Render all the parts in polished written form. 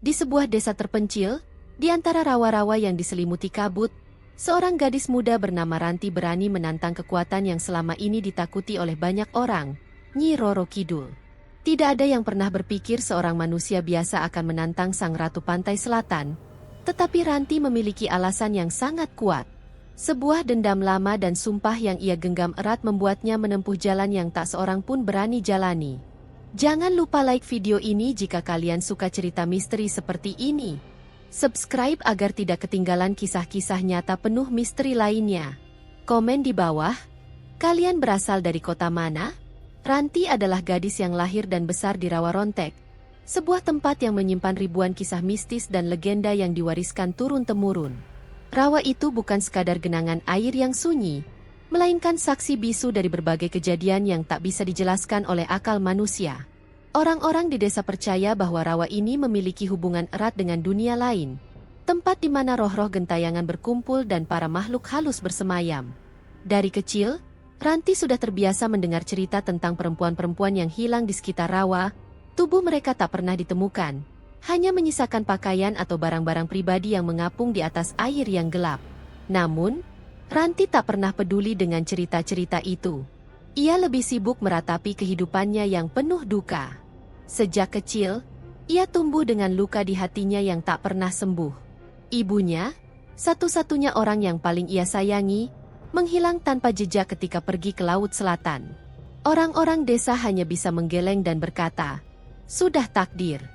Di sebuah desa terpencil, di antara rawa-rawa yang diselimuti kabut, seorang gadis muda bernama Ranti berani menantang kekuatan yang selama ini ditakuti oleh banyak orang, Nyi Roro Kidul. Tidak ada yang pernah berpikir seorang manusia biasa akan menantang Sang Ratu Pantai Selatan, tetapi Ranti memiliki alasan yang sangat kuat. Sebuah dendam lama dan sumpah yang ia genggam erat membuatnya menempuh jalan yang tak seorang pun berani jalani. Jangan lupa like video ini jika kalian suka cerita misteri seperti ini. Subscribe agar tidak ketinggalan kisah-kisah nyata penuh misteri lainnya. Komen di bawah, kalian berasal dari kota mana? Ranti adalah gadis yang lahir dan besar di Rawa Rontek, sebuah tempat yang menyimpan ribuan kisah mistis dan legenda yang diwariskan turun-temurun. Rawa itu bukan sekadar genangan air yang sunyi, melainkan saksi bisu dari berbagai kejadian yang tak bisa dijelaskan oleh akal manusia. Orang-orang di desa percaya bahwa rawa ini memiliki hubungan erat dengan dunia lain, tempat di mana roh-roh gentayangan berkumpul dan para makhluk halus bersemayam. Dari kecil, Ranti sudah terbiasa mendengar cerita tentang perempuan-perempuan yang hilang di sekitar rawa. Tubuh mereka tak pernah ditemukan, hanya menyisakan pakaian atau barang-barang pribadi yang mengapung di atas air yang gelap. Namun, Ranti tak pernah peduli dengan cerita-cerita itu. Ia lebih sibuk meratapi kehidupannya yang penuh duka. Sejak kecil, ia tumbuh dengan luka di hatinya yang tak pernah sembuh. Ibunya, satu-satunya orang yang paling ia sayangi, menghilang tanpa jejak ketika pergi ke Laut Selatan. Orang-orang desa hanya bisa menggeleng dan berkata, "Sudah takdir.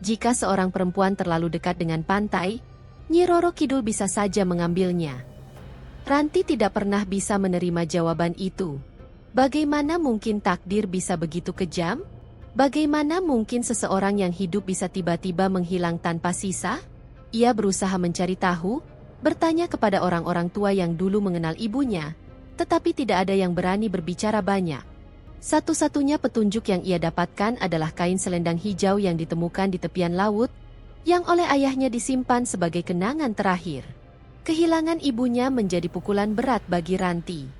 Jika seorang perempuan terlalu dekat dengan pantai, Nyi Roro Kidul bisa saja mengambilnya." Ranti tidak pernah bisa menerima jawaban itu. Bagaimana mungkin takdir bisa begitu kejam? Bagaimana mungkin seseorang yang hidup bisa tiba-tiba menghilang tanpa sisa? Ia berusaha mencari tahu, bertanya kepada orang-orang tua yang dulu mengenal ibunya, tetapi tidak ada yang berani berbicara banyak. Satu-satunya petunjuk yang ia dapatkan adalah kain selendang hijau yang ditemukan di tepian laut, yang oleh ayahnya disimpan sebagai kenangan terakhir. Kehilangan ibunya menjadi pukulan berat bagi Ranti.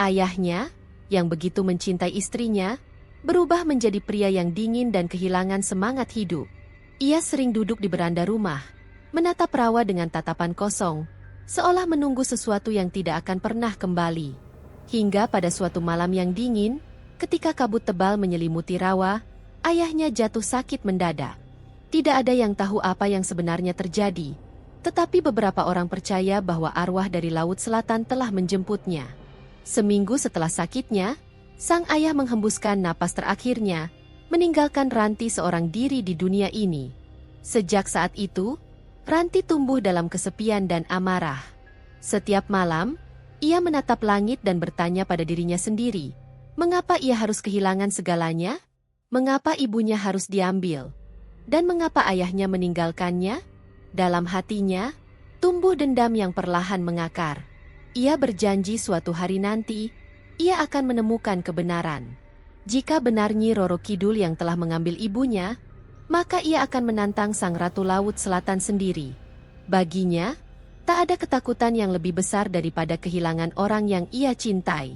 Ayahnya, yang begitu mencintai istrinya, berubah menjadi pria yang dingin dan kehilangan semangat hidup. Ia sering duduk di beranda rumah, menatap rawa dengan tatapan kosong, seolah menunggu sesuatu yang tidak akan pernah kembali. Hingga pada suatu malam yang dingin, ketika kabut tebal menyelimuti rawa, ayahnya jatuh sakit mendadak. Tidak ada yang tahu apa yang sebenarnya terjadi, tetapi beberapa orang percaya bahwa arwah dari Laut Selatan telah menjemputnya. Seminggu setelah sakitnya, sang ayah menghembuskan napas terakhirnya, meninggalkan Ranti seorang diri di dunia ini. Sejak saat itu, Ranti tumbuh dalam kesepian dan amarah. Setiap malam, ia menatap langit dan bertanya pada dirinya sendiri, mengapa ia harus kehilangan segalanya? Mengapa ibunya harus diambil? Dan mengapa ayahnya meninggalkannya? Dalam hatinya, tumbuh dendam yang perlahan mengakar. Ia berjanji suatu hari nanti, ia akan menemukan kebenaran. Jika benar Nyi Roro Kidul yang telah mengambil ibunya, maka ia akan menantang Sang Ratu Laut Selatan sendiri. Baginya, tak ada ketakutan yang lebih besar daripada kehilangan orang yang ia cintai.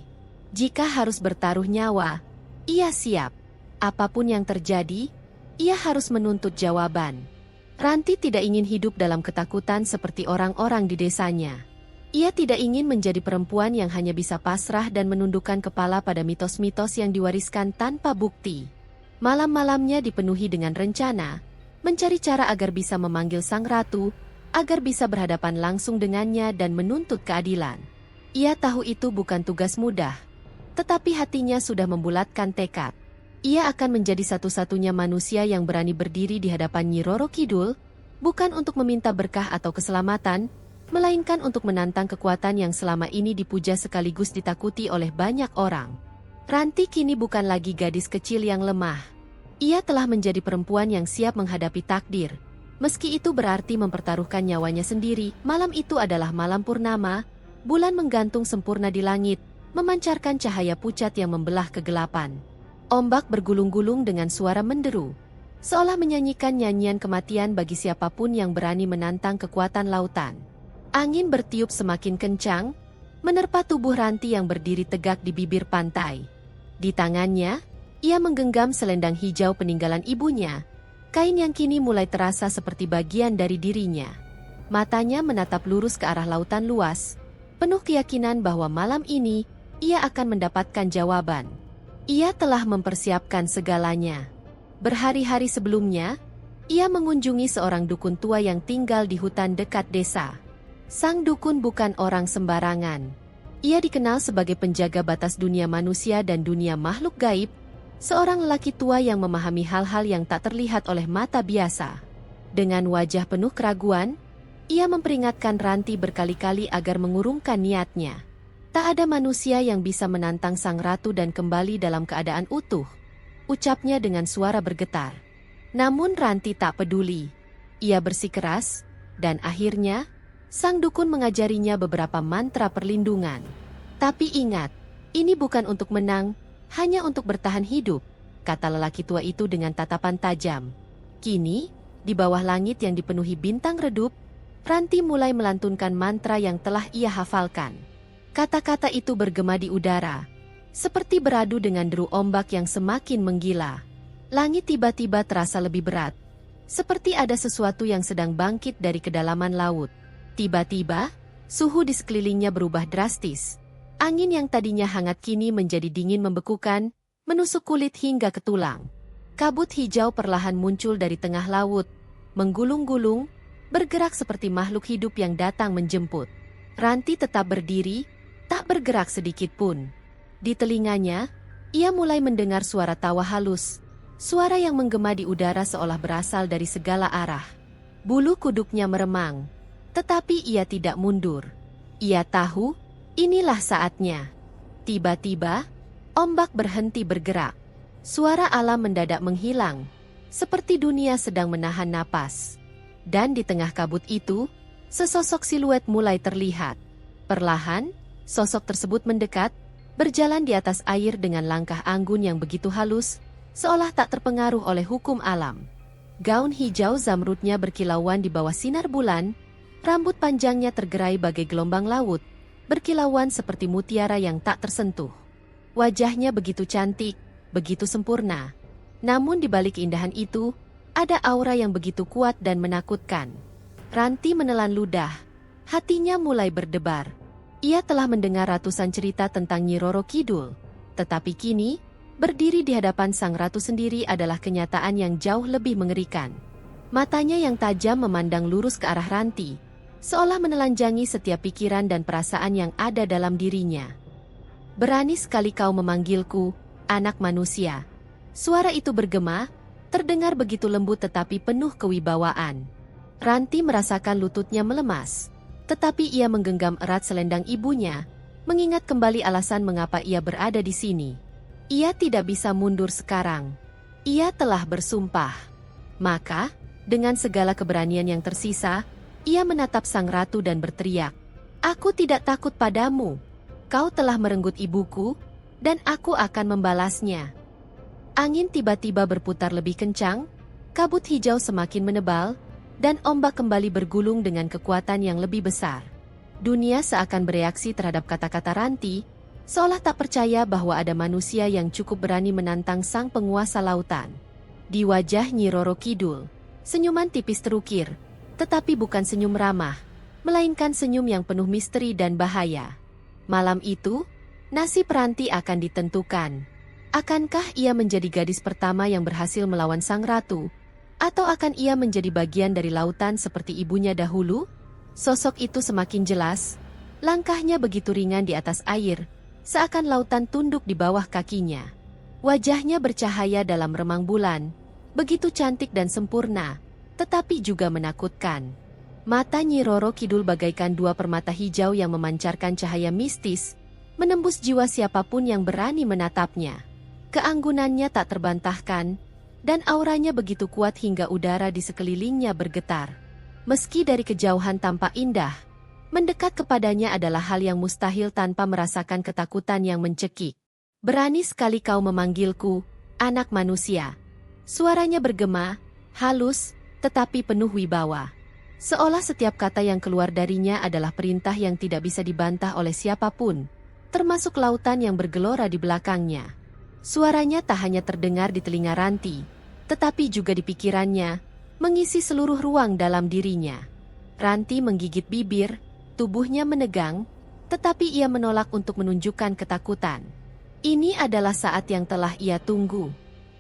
Jika harus bertaruh nyawa, ia siap. Apapun yang terjadi, ia harus menuntut jawaban. Ranti tidak ingin hidup dalam ketakutan seperti orang-orang di desanya. Ia tidak ingin menjadi perempuan yang hanya bisa pasrah dan menundukkan kepala pada mitos-mitos yang diwariskan tanpa bukti. Malam-malamnya dipenuhi dengan rencana, mencari cara agar bisa memanggil sang ratu, agar bisa berhadapan langsung dengannya dan menuntut keadilan. Ia tahu itu bukan tugas mudah, tetapi hatinya sudah membulatkan tekad. Ia akan menjadi satu-satunya manusia yang berani berdiri di hadapan Nyi Roro Kidul, bukan untuk meminta berkah atau keselamatan, melainkan untuk menantang kekuatan yang selama ini dipuja sekaligus ditakuti oleh banyak orang. Ranti kini bukan lagi gadis kecil yang lemah. Ia telah menjadi perempuan yang siap menghadapi takdir. Meski itu berarti mempertaruhkan nyawanya sendiri. Malam itu adalah malam purnama, bulan menggantung sempurna di langit, memancarkan cahaya pucat yang membelah kegelapan. Ombak bergulung-gulung dengan suara menderu, seolah menyanyikan nyanyian kematian bagi siapapun yang berani menantang kekuatan lautan. Angin bertiup semakin kencang, menerpa tubuh Ranti yang berdiri tegak di bibir pantai. Di tangannya, ia menggenggam selendang hijau peninggalan ibunya, Kain yang kini mulai terasa seperti bagian dari dirinya. Matanya menatap lurus ke arah lautan luas, penuh keyakinan bahwa malam ini ia akan mendapatkan jawaban. Ia telah mempersiapkan segalanya. Berhari-hari sebelumnya, ia mengunjungi seorang dukun tua yang tinggal di hutan dekat desa. Sang dukun bukan orang sembarangan. Ia dikenal sebagai penjaga batas dunia manusia dan dunia makhluk gaib, seorang lelaki tua yang memahami hal-hal yang tak terlihat oleh mata biasa. Dengan wajah penuh keraguan, ia memperingatkan Ranti berkali-kali agar mengurungkan niatnya. Tak ada manusia yang bisa menantang sang ratu dan kembali dalam keadaan utuh, ucapnya dengan suara bergetar. Namun Ranti tak peduli. Ia bersikeras, dan akhirnya, sang dukun mengajarinya beberapa mantra perlindungan. Tapi ingat, ini bukan untuk menang, hanya untuk bertahan hidup, kata lelaki tua itu dengan tatapan tajam. Kini, di bawah langit yang dipenuhi bintang redup, Ranti mulai melantunkan mantra yang telah ia hafalkan. Kata-kata itu bergema di udara, seperti beradu dengan deru ombak yang semakin menggila. Langit tiba-tiba terasa lebih berat, seperti ada sesuatu yang sedang bangkit dari kedalaman laut. Tiba-tiba, suhu di sekelilingnya berubah drastis. Angin yang tadinya hangat kini menjadi dingin membekukan, menusuk kulit hingga ke tulang. Kabut hijau perlahan muncul dari tengah laut, menggulung-gulung, bergerak seperti makhluk hidup yang datang menjemput. Ranti tetap berdiri, tak bergerak sedikit pun. Di telinganya, ia mulai mendengar suara tawa halus, suara yang menggema di udara seolah berasal dari segala arah. Bulu kuduknya meremang, tetapi ia tidak mundur. Ia tahu, inilah saatnya. Tiba-tiba, ombak berhenti bergerak. Suara alam mendadak menghilang, seperti dunia sedang menahan napas. Dan di tengah kabut itu, sesosok siluet mulai terlihat. Perlahan, sosok tersebut mendekat, berjalan di atas air dengan langkah anggun yang begitu halus, seolah tak terpengaruh oleh hukum alam. Gaun hijau zamrudnya berkilauan di bawah sinar bulan, rambut panjangnya tergerai bagai gelombang laut, berkilauan seperti mutiara yang tak tersentuh. Wajahnya begitu cantik, begitu sempurna. Namun di balik keindahan itu, ada aura yang begitu kuat dan menakutkan. Ranti menelan ludah, hatinya mulai berdebar. Ia telah mendengar ratusan cerita tentang Nyi Roro Kidul, tetapi kini, berdiri di hadapan sang ratu sendiri adalah kenyataan yang jauh lebih mengerikan. Matanya yang tajam memandang lurus ke arah Ranti, seolah menelanjangi setiap pikiran dan perasaan yang ada dalam dirinya. Berani sekali kau memanggilku, anak manusia. Suara itu bergema, terdengar begitu lembut tetapi penuh kewibawaan. Ranti merasakan lututnya melemas, tetapi ia menggenggam erat selendang ibunya, mengingat kembali alasan mengapa ia berada di sini. Ia tidak bisa mundur sekarang. Ia telah bersumpah. Maka, dengan segala keberanian yang tersisa, ia menatap sang ratu dan berteriak, "Aku tidak takut padamu. Kau telah merenggut ibuku, dan aku akan membalasnya." Angin tiba-tiba berputar lebih kencang, kabut hijau semakin menebal, dan ombak kembali bergulung dengan kekuatan yang lebih besar. Dunia seakan bereaksi terhadap kata-kata Ranti, seolah tak percaya bahwa ada manusia yang cukup berani menantang sang penguasa lautan. Di wajah Nyi Roro Kidul, senyuman tipis terukir, tetapi bukan senyum ramah, melainkan senyum yang penuh misteri dan bahaya. Malam itu, nasib Ranti akan ditentukan. Akankah ia menjadi gadis pertama yang berhasil melawan sang ratu? Atau akan ia menjadi bagian dari lautan seperti ibunya dahulu? Sosok itu semakin jelas, langkahnya begitu ringan di atas air, seakan lautan tunduk di bawah kakinya. Wajahnya bercahaya dalam remang bulan, begitu cantik dan sempurna, tetapi juga menakutkan. Mata Nyi Roro Kidul bagaikan dua permata hijau yang memancarkan cahaya mistis, menembus jiwa siapapun yang berani menatapnya. Keanggunannya tak terbantahkan, dan auranya begitu kuat hingga udara di sekelilingnya bergetar. Meski dari kejauhan tampak indah, mendekat kepadanya adalah hal yang mustahil tanpa merasakan ketakutan yang mencekik. "Berani sekali kau memanggilku, anak manusia." Suaranya bergema, halus, tetapi penuh wibawa. Seolah setiap kata yang keluar darinya adalah perintah yang tidak bisa dibantah oleh siapapun, termasuk lautan yang bergelora di belakangnya. Suaranya tak hanya terdengar di telinga Ranti, tetapi juga di pikirannya, mengisi seluruh ruang dalam dirinya. Ranti menggigit bibir, tubuhnya menegang, tetapi ia menolak untuk menunjukkan ketakutan. Ini adalah saat yang telah ia tunggu.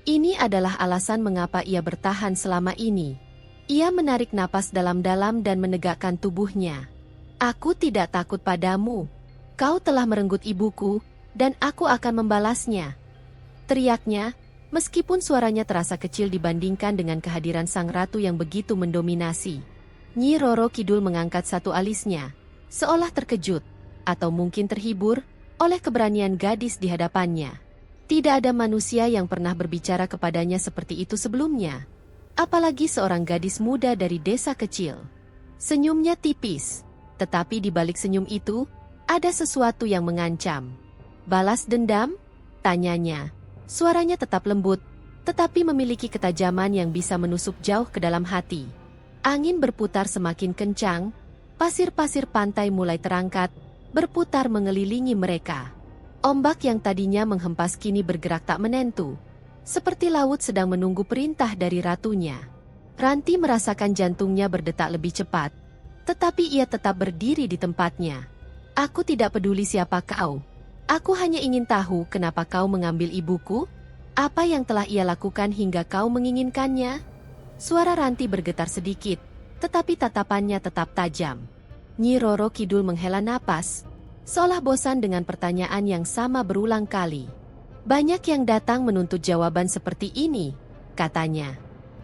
Ini adalah alasan mengapa ia bertahan selama ini. Ia menarik napas dalam-dalam dan menegakkan tubuhnya. Aku tidak takut padamu. Kau telah merenggut ibuku, dan aku akan membalasnya. Teriaknya, meskipun suaranya terasa kecil dibandingkan dengan kehadiran sang ratu yang begitu mendominasi. Nyi Roro Kidul mengangkat satu alisnya, seolah terkejut, atau mungkin terhibur, oleh keberanian gadis di hadapannya. Tidak ada manusia yang pernah berbicara kepadanya seperti itu sebelumnya. Apalagi seorang gadis muda dari desa kecil. Senyumnya tipis, tetapi di balik senyum itu, ada sesuatu yang mengancam. Balas dendam? Tanyanya. Suaranya tetap lembut, tetapi memiliki ketajaman yang bisa menusuk jauh ke dalam hati. Angin berputar semakin kencang, pasir-pasir pantai mulai terangkat, berputar mengelilingi mereka. Ombak yang tadinya menghempas kini bergerak tak menentu. Seperti laut sedang menunggu perintah dari ratunya. Ranti merasakan jantungnya berdetak lebih cepat. Tetapi ia tetap berdiri di tempatnya. Aku tidak peduli siapa kau. Aku hanya ingin tahu kenapa kau mengambil ibuku? Apa yang telah ia lakukan hingga kau menginginkannya? Suara Ranti bergetar sedikit, tetapi tatapannya tetap tajam. Nyi Roro Kidul menghela napas, seolah bosan dengan pertanyaan yang sama berulang kali. Banyak yang datang menuntut jawaban seperti ini, katanya.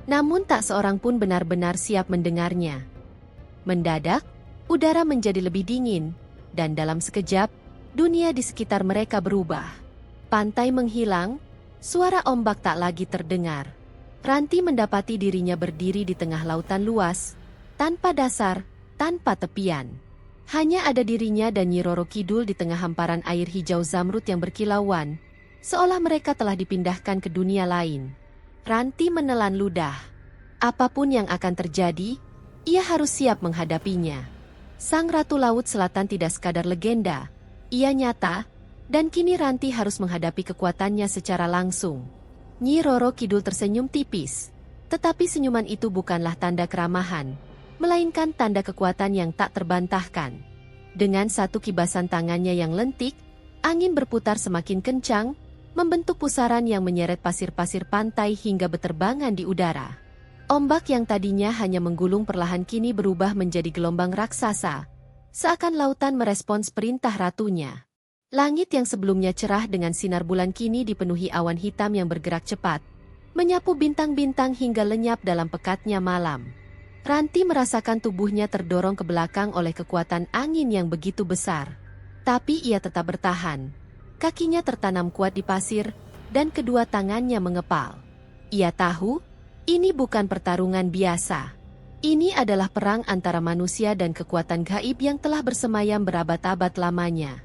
Namun tak seorang pun benar-benar siap mendengarnya. Mendadak, udara menjadi lebih dingin, dan dalam sekejap, dunia di sekitar mereka berubah. Pantai menghilang, suara ombak tak lagi terdengar. Ranti mendapati dirinya berdiri di tengah lautan luas, tanpa dasar, tanpa tepian. Hanya ada dirinya dan Nyi Roro Kidul di tengah hamparan air hijau zamrud yang berkilauan, seolah mereka telah dipindahkan ke dunia lain. Ranti menelan ludah. Apapun yang akan terjadi, ia harus siap menghadapinya. Sang Ratu Laut Selatan tidak sekadar legenda, ia nyata, dan kini Ranti harus menghadapi kekuatannya secara langsung. Nyi Roro Kidul tersenyum tipis, tetapi senyuman itu bukanlah tanda keramahan, melainkan tanda kekuatan yang tak terbantahkan. Dengan satu kibasan tangannya yang lentik, angin berputar semakin kencang, membentuk pusaran yang menyeret pasir-pasir pantai hingga beterbangan di udara. Ombak yang tadinya hanya menggulung perlahan kini berubah menjadi gelombang raksasa, seakan lautan merespons perintah ratunya. Langit yang sebelumnya cerah dengan sinar bulan kini dipenuhi awan hitam yang bergerak cepat, menyapu bintang-bintang hingga lenyap dalam pekatnya malam. Ranti merasakan tubuhnya terdorong ke belakang oleh kekuatan angin yang begitu besar. Tapi ia tetap bertahan. Kakinya tertanam kuat di pasir, dan kedua tangannya mengepal. Ia tahu, ini bukan pertarungan biasa. Ini adalah perang antara manusia dan kekuatan gaib yang telah bersemayam berabad-abad lamanya.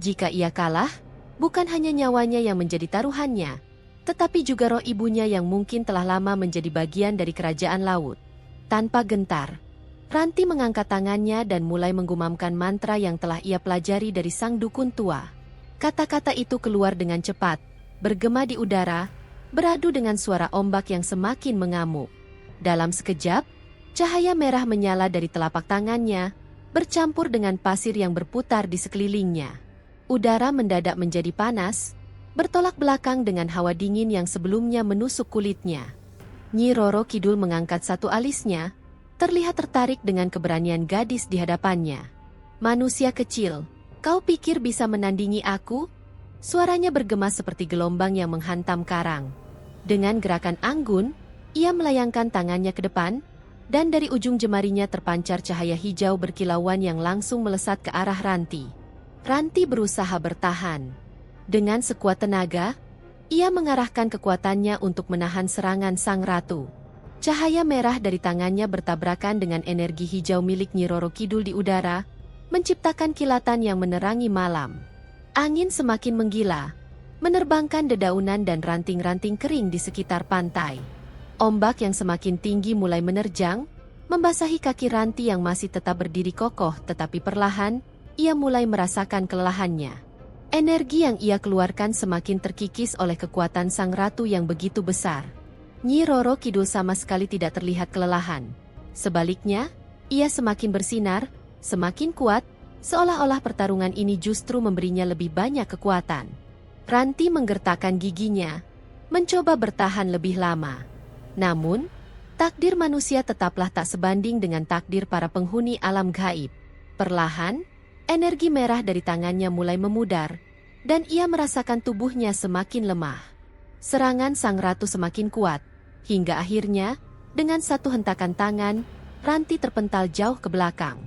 Jika ia kalah, bukan hanya nyawanya yang menjadi taruhannya, tetapi juga roh ibunya yang mungkin telah lama menjadi bagian dari kerajaan laut. Tanpa gentar, Ranti mengangkat tangannya dan mulai menggumamkan mantra yang telah ia pelajari dari sang dukun tua. Kata-kata itu keluar dengan cepat, bergema di udara, beradu dengan suara ombak yang semakin mengamuk. Dalam sekejap, cahaya merah menyala dari telapak tangannya, bercampur dengan pasir yang berputar di sekelilingnya. Udara mendadak menjadi panas, bertolak belakang dengan hawa dingin yang sebelumnya menusuk kulitnya. Nyi Roro Kidul mengangkat satu alisnya, terlihat tertarik dengan keberanian gadis di hadapannya. Manusia kecil, kau pikir bisa menandingi aku? Suaranya bergema seperti gelombang yang menghantam karang. Dengan gerakan anggun, ia melayangkan tangannya ke depan, dan dari ujung jemarinya terpancar cahaya hijau berkilauan yang langsung melesat ke arah Ranti. Ranti berusaha bertahan. Dengan sekuat tenaga, ia mengarahkan kekuatannya untuk menahan serangan sang ratu. Cahaya merah dari tangannya bertabrakan dengan energi hijau milik Nyi Roro Kidul di udara, menciptakan kilatan yang menerangi malam. Angin semakin menggila, menerbangkan dedaunan dan ranting-ranting kering di sekitar pantai. Ombak yang semakin tinggi mulai menerjang, membasahi kaki Ranti yang masih tetap berdiri kokoh, tetapi perlahan, ia mulai merasakan kelelahannya. Energi yang ia keluarkan semakin terkikis oleh kekuatan sang ratu yang begitu besar. Nyi Roro Kidul sama sekali tidak terlihat kelelahan. Sebaliknya, ia semakin bersinar, semakin kuat, seolah-olah pertarungan ini justru memberinya lebih banyak kekuatan. Ranti menggertakkan giginya, mencoba bertahan lebih lama. Namun, takdir manusia tetaplah tak sebanding dengan takdir para penghuni alam gaib. Perlahan, energi merah dari tangannya mulai memudar, dan ia merasakan tubuhnya semakin lemah. Serangan sang ratu semakin kuat, hingga akhirnya, dengan satu hentakan tangan, Ranti terpental jauh ke belakang.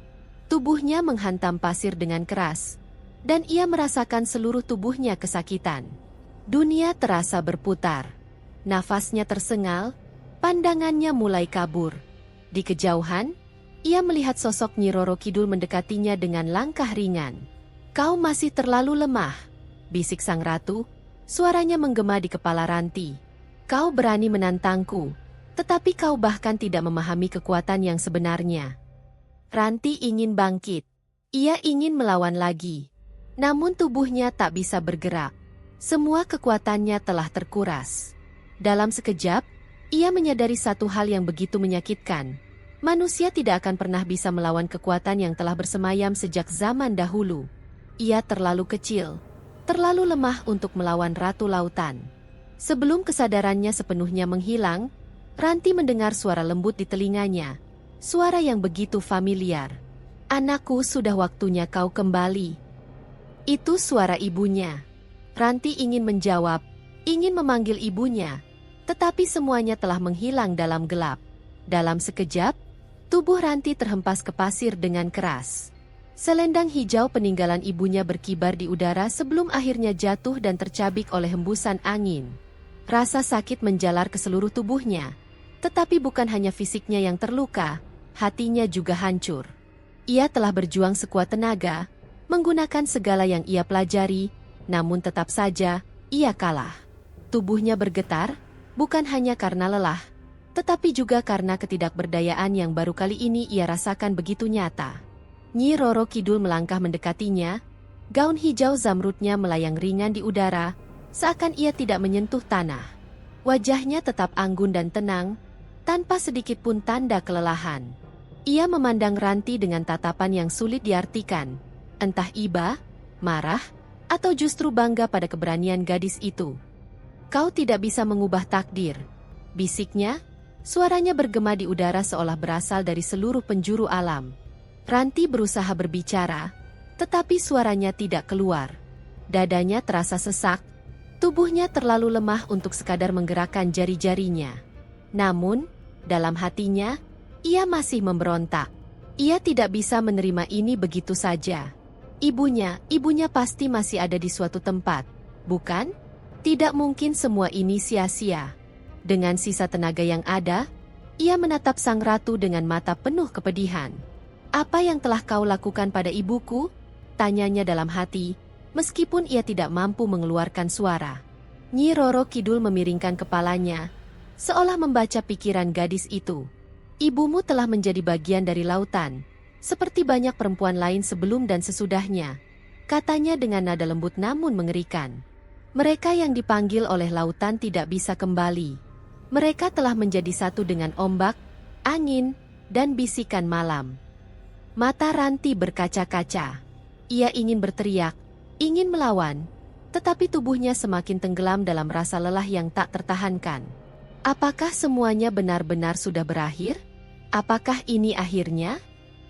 Tubuhnya menghantam pasir dengan keras, dan ia merasakan seluruh tubuhnya kesakitan. Dunia terasa berputar. Nafasnya tersengal, pandangannya mulai kabur. Di kejauhan, ia melihat sosok Nyi Roro Kidul mendekatinya dengan langkah ringan. "Kau masih terlalu lemah," bisik sang ratu, suaranya menggema di kepala Ranti. "Kau berani menantangku, tetapi kau bahkan tidak memahami kekuatan yang sebenarnya." Ranti ingin bangkit. Ia ingin melawan lagi. Namun tubuhnya tak bisa bergerak. Semua kekuatannya telah terkuras. Dalam sekejap, ia menyadari satu hal yang begitu menyakitkan. Manusia tidak akan pernah bisa melawan kekuatan yang telah bersemayam sejak zaman dahulu. Ia terlalu kecil, terlalu lemah untuk melawan Ratu Lautan. Sebelum kesadarannya sepenuhnya menghilang, Ranti mendengar suara lembut di telinganya. Suara yang begitu familiar. "Anakku, sudah waktunya kau kembali." Itu suara ibunya. Ranti ingin menjawab, ingin memanggil ibunya, tetapi semuanya telah menghilang dalam gelap. Dalam sekejap, tubuh Ranti terhempas ke pasir dengan keras. Selendang hijau peninggalan ibunya berkibar di udara sebelum akhirnya jatuh dan tercabik oleh hembusan angin. Rasa sakit menjalar ke seluruh tubuhnya. Tetapi bukan hanya fisiknya yang terluka, hatinya juga hancur. Ia telah berjuang sekuat tenaga, menggunakan segala yang ia pelajari, namun tetap saja, ia kalah. Tubuhnya bergetar, bukan hanya karena lelah, tetapi juga karena ketidakberdayaan yang baru kali ini ia rasakan begitu nyata. Nyi Roro Kidul melangkah mendekatinya, gaun hijau zamrudnya melayang ringan di udara, seakan ia tidak menyentuh tanah. Wajahnya tetap anggun dan tenang, tanpa sedikit pun tanda kelelahan. Ia memandang Ranti dengan tatapan yang sulit diartikan, entah iba, marah, atau justru bangga pada keberanian gadis itu. "Kau tidak bisa mengubah takdir," bisiknya, suaranya bergema di udara seolah berasal dari seluruh penjuru alam. Ranti berusaha berbicara, tetapi suaranya tidak keluar. Dadanya terasa sesak, tubuhnya terlalu lemah untuk sekadar menggerakkan jari-jarinya. Namun, dalam hatinya, ia masih memberontak. Ia tidak bisa menerima ini begitu saja. Ibunya pasti masih ada di suatu tempat, bukan? Tidak mungkin semua ini sia-sia. Dengan sisa tenaga yang ada, ia menatap sang ratu dengan mata penuh kepedihan. "Apa yang telah kau lakukan pada ibuku?" tanyanya dalam hati, meskipun ia tidak mampu mengeluarkan suara. Nyi Roro Kidul memiringkan kepalanya, seolah membaca pikiran gadis itu. "Ibumu telah menjadi bagian dari lautan, seperti banyak perempuan lain sebelum dan sesudahnya," katanya dengan nada lembut namun mengerikan. "Mereka yang dipanggil oleh lautan tidak bisa kembali. Mereka telah menjadi satu dengan ombak, angin, dan bisikan malam." Mata Ranti berkaca-kaca. Ia ingin berteriak, ingin melawan, tetapi tubuhnya semakin tenggelam dalam rasa lelah yang tak tertahankan. Apakah semuanya benar-benar sudah berakhir? Apakah ini akhirnya?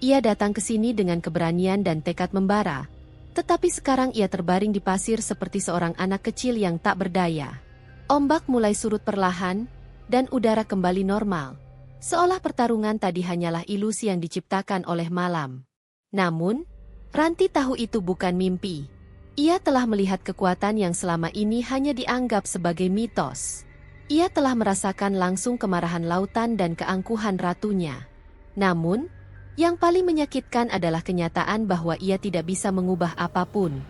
Ia datang ke sini dengan keberanian dan tekad membara, tetapi sekarang ia terbaring di pasir seperti seorang anak kecil yang tak berdaya. Ombak mulai surut perlahan, dan udara kembali normal, seolah pertarungan tadi hanyalah ilusi yang diciptakan oleh malam. Namun, Ranti tahu itu bukan mimpi. Ia telah melihat kekuatan yang selama ini hanya dianggap sebagai mitos. Ia telah merasakan langsung kemarahan lautan dan keangkuhan ratunya. Namun, yang paling menyakitkan adalah kenyataan bahwa ia tidak bisa mengubah apapun.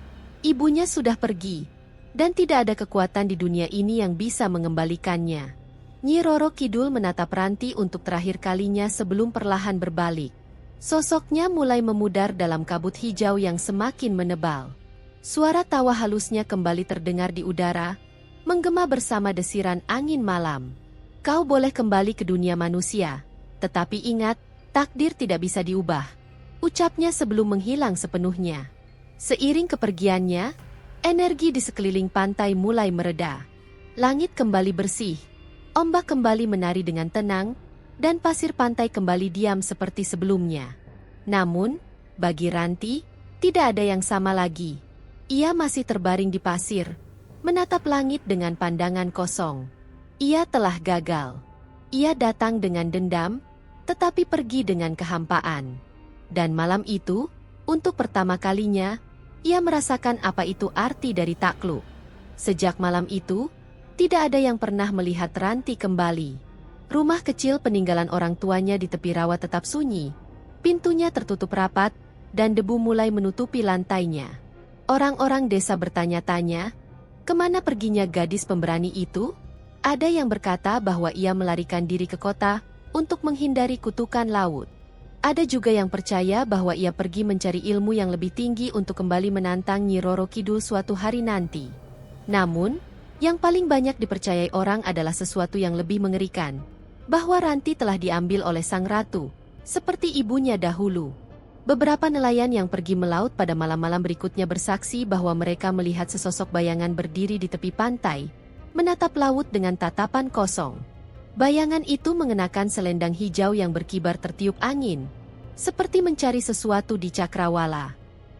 Ibunya sudah pergi, dan tidak ada kekuatan di dunia ini yang bisa mengembalikannya. Nyi Roro Kidul menatap Ranti untuk terakhir kalinya sebelum perlahan berbalik. Sosoknya mulai memudar dalam kabut hijau yang semakin menebal. Suara tawa halusnya kembali terdengar di udara, menggema bersama desiran angin malam. Kau boleh kembali ke dunia manusia, tetapi ingat, takdir tidak bisa diubah. Ucapnya sebelum menghilang sepenuhnya. Seiring kepergiannya, energi di sekeliling pantai mulai mereda. Langit kembali bersih, ombak kembali menari dengan tenang, dan pasir pantai kembali diam seperti sebelumnya. Namun, bagi Ranti, tidak ada yang sama lagi. Ia masih terbaring di pasir, menatap langit dengan pandangan kosong. Ia telah gagal. Ia datang dengan dendam, tetapi pergi dengan kehampaan. Dan malam itu, untuk pertama kalinya, ia merasakan apa itu arti dari takluk. Sejak malam itu, tidak ada yang pernah melihat Ranti kembali. Rumah kecil peninggalan orang tuanya di tepi rawa tetap sunyi. Pintunya tertutup rapat, dan debu mulai menutupi lantainya. Orang-orang desa bertanya-tanya, kemana perginya gadis pemberani itu? Ada yang berkata bahwa ia melarikan diri ke kota untuk menghindari kutukan laut. Ada juga yang percaya bahwa ia pergi mencari ilmu yang lebih tinggi untuk kembali menantang Nyi Roro Kidul suatu hari nanti. Namun, yang paling banyak dipercayai orang adalah sesuatu yang lebih mengerikan, bahwa Ranti telah diambil oleh sang ratu, seperti ibunya dahulu. Beberapa nelayan yang pergi melaut pada malam-malam berikutnya bersaksi bahwa mereka melihat sesosok bayangan berdiri di tepi pantai, menatap laut dengan tatapan kosong. Bayangan itu mengenakan selendang hijau yang berkibar tertiup angin, seperti mencari sesuatu di cakrawala.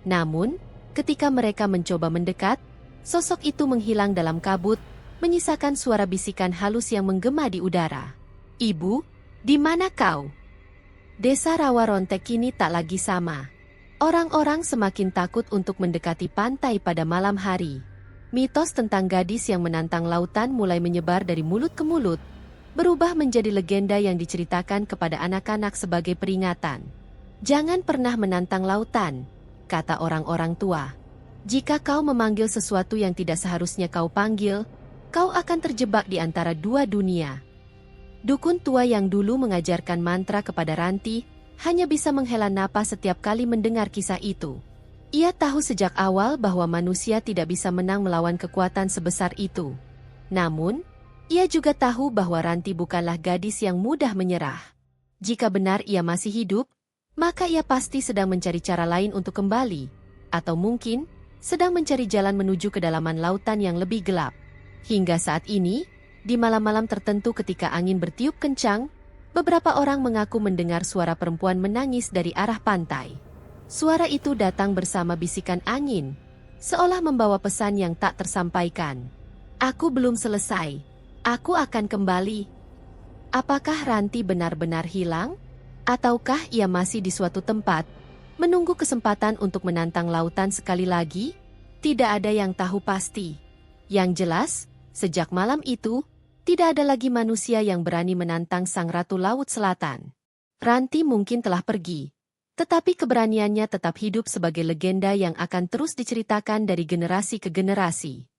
Namun, ketika mereka mencoba mendekat, sosok itu menghilang dalam kabut, menyisakan suara bisikan halus yang menggema di udara. "Ibu, di mana kau?" Desa Rawaronte kini tak lagi sama. Orang-orang semakin takut untuk mendekati pantai pada malam hari. Mitos tentang gadis yang menantang lautan mulai menyebar dari mulut ke mulut, berubah menjadi legenda yang diceritakan kepada anak-anak sebagai peringatan. "Jangan pernah menantang lautan," kata orang-orang tua. "Jika kau memanggil sesuatu yang tidak seharusnya kau panggil, kau akan terjebak di antara dua dunia." Dukun tua yang dulu mengajarkan mantra kepada Ranti, hanya bisa menghela napas setiap kali mendengar kisah itu. Ia tahu sejak awal bahwa manusia tidak bisa menang melawan kekuatan sebesar itu. Namun, ia juga tahu bahwa Ranti bukanlah gadis yang mudah menyerah. Jika benar ia masih hidup, maka ia pasti sedang mencari cara lain untuk kembali, atau mungkin sedang mencari jalan menuju kedalaman lautan yang lebih gelap. Hingga saat ini, di malam-malam tertentu ketika angin bertiup kencang, beberapa orang mengaku mendengar suara perempuan menangis dari arah pantai. Suara itu datang bersama bisikan angin, seolah membawa pesan yang tak tersampaikan. "Aku belum selesai. Aku akan kembali." Apakah Ranti benar-benar hilang? Ataukah ia masih di suatu tempat, menunggu kesempatan untuk menantang lautan sekali lagi? Tidak ada yang tahu pasti. Yang jelas, sejak malam itu, tidak ada lagi manusia yang berani menantang Sang Ratu Laut Selatan. Ranti mungkin telah pergi, tetapi keberaniannya tetap hidup sebagai legenda yang akan terus diceritakan dari generasi ke generasi.